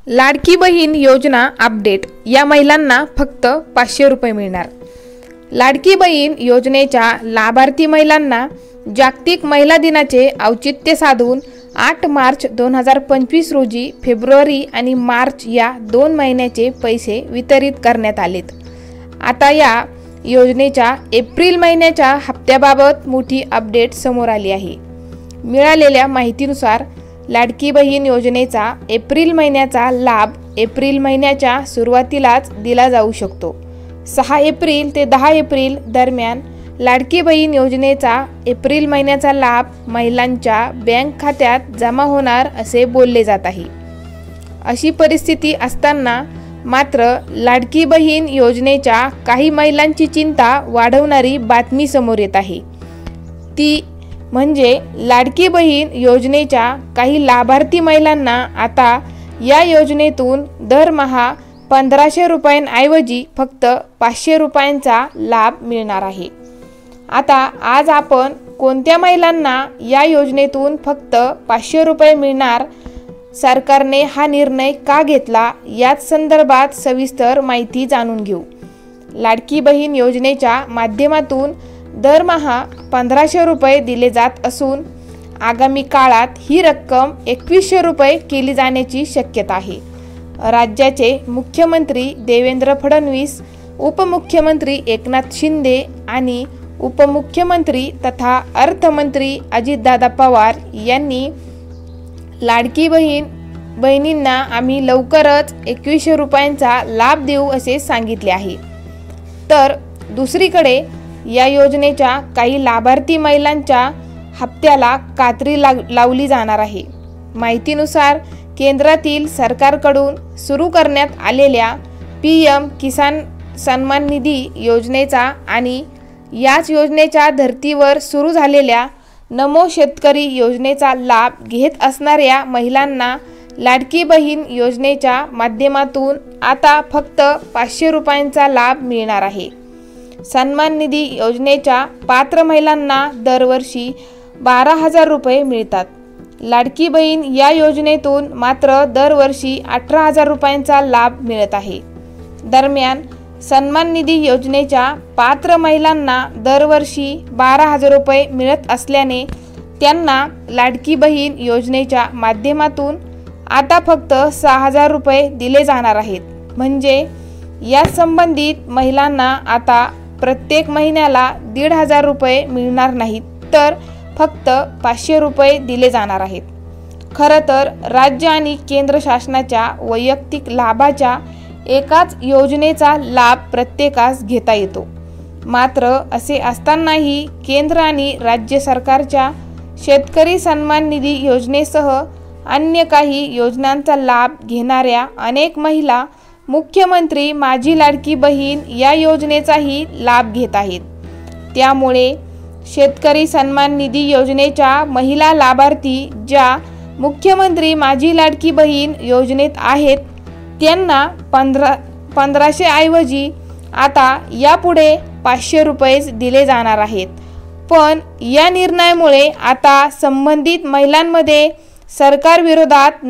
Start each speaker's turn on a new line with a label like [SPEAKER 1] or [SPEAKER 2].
[SPEAKER 1] लाडकी बहीण योजना अपडेट। या महिलांना फक्त 500 रुपये मिळणार। लाडकी बहीण योजनेच्या लाभार्थी महिलांना जागतिक महिला दिनाचे औचित्य साधून 8 मार्च 2025 रोजी फेब्रुवारी आणि मार्च या 2 महिन्याचे पैसे वितरित करण्यात आलेत। आता या योजनेच्या एप्रिल महिन्याच्या हप्त्याबाबत मोठी अपडेट समोर आली आहे। मिळालेल्या माहितीनुसार लाडकी बहीण योजनेचा एप्रिल महिन्याचा लाभ एप्रिल महिन्याच्या सुरुवातीलाच दिला जाऊ शकतो। 6 एप्रिल ते 10 एप्रिल दरम्यान लाडकी बहीण योजनेचा एप्रिल महिन्याचा लाभ महिलांच्या बँक खात्यात जमा होणार असे बोलले जात आहे। अशी परिस्थिती असताना मात्र लाडकी बहीण योजनेच्या काही महिलांची चिंता वाढवणारी बातमी समोर येत आहे। ती म्हणजे लाडकी बहीण योजनेच्या काही लाभार्थी महिलांना आता या योजनेतून दरमहा 1500 रुपयांऐवजी फक्त 500 रुपयांचा लाभ मिळणार आहे। आता आज आपण कोणत्या महिलांना या योजनेतून फक्त 500 रुपये मिळणार, सरकारने हा निर्णय का घेतला याच संदर्भात सविस्तर माहिती जाणून घेऊ। लाडकी बहीण योजनेच्या माध्यमातून दरमहा 1500 रुपये दिले जात असून आगामी काळात ही रक्कम 2100 रुपये केली जाण्याची शक्यता आहे। राज्याचे मुख्यमंत्री देवेंद्र फडणवीस, उपमुख्यमंत्री एकनाथ शिंदे आणि उपमुख्यमंत्री तथा अर्थमंत्री अजितदादा पवार यांनी लाडकी बहिणींना आम्ही लवकरच 2100 रुपयांचा लाभ देऊ असे सांगितले आहे। तर दुसरीकडे या योजनेच्या काही लाभार्थी महिलांच्या हप्त्याला कात्री लावली जाणार आहे। माहितीनुसार केंद्रातील सरकारकडून सुरू करण्यात आलेल्या PM किसान सन्मान निधी योजनेचा आणि याच योजनेच्या धर्तीवर सुरू झालेल्या नमो शेतकरी योजनेचा लाभ घेत असणाऱ्या महिलांना लाडकी बहीण योजनेच्या माध्यमातून आता फक्त 500 रुपयांचा लाभ मिळणार आहे। सन्मान निधी योजनेच्या पात्र महिलांना दरवर्षी 12,000 रुपये मिळतात। लाडकी बहीण या योजनेतून मात्र दरवर्षी 18,000 रुपयांचा लाभ मिळत आहे। दरम्यान सन्मान निधी योजनेच्या पात्र महिलांना दरवर्षी 12,000 रुपये मिळत असल्याने त्यांना लाडकी बहीण योजनेच्या माध्यमातून आता फक्त 6,000 रुपये दिले जाणार आहेत। म्हणजे या संबंधित महिलांना आता प्रत्येक महिन्याला 1,500 रुपये मिळणार नाहीत, तर फक्त 500 रुपये दिले जाणार आहेत। खरं तर राज्य आणि केंद्र शासनाच्या वैयक्तिक लाभाच्या एकाच योजनेचा लाभ प्रत्येकास घेता येतो। मात्र असे असतानाही केंद्र आणि राज्य सरकारच्या शेतकरी सन्मान निधी योजनेसह अन्य काही योजनांचा लाभ घेणाऱ्या अनेक महिला मुख्यमंत्री माझी लाडकी बहीण या योजनेचाही लाभ घेत आहेत। त्यामुळे शेतकरी सन्मान निधी योजनेच्या महिला लाभार्थी ज्या मुख्यमंत्री माझी लाडकी बहीण योजनेत आहेत त्यांना 1500 ऐवजी आता यापुढे 500 रुपये दिले जाणार आहेत। पण या निर्णयामुळे आता संबंधित महिलांमध्ये सरकार विरोधात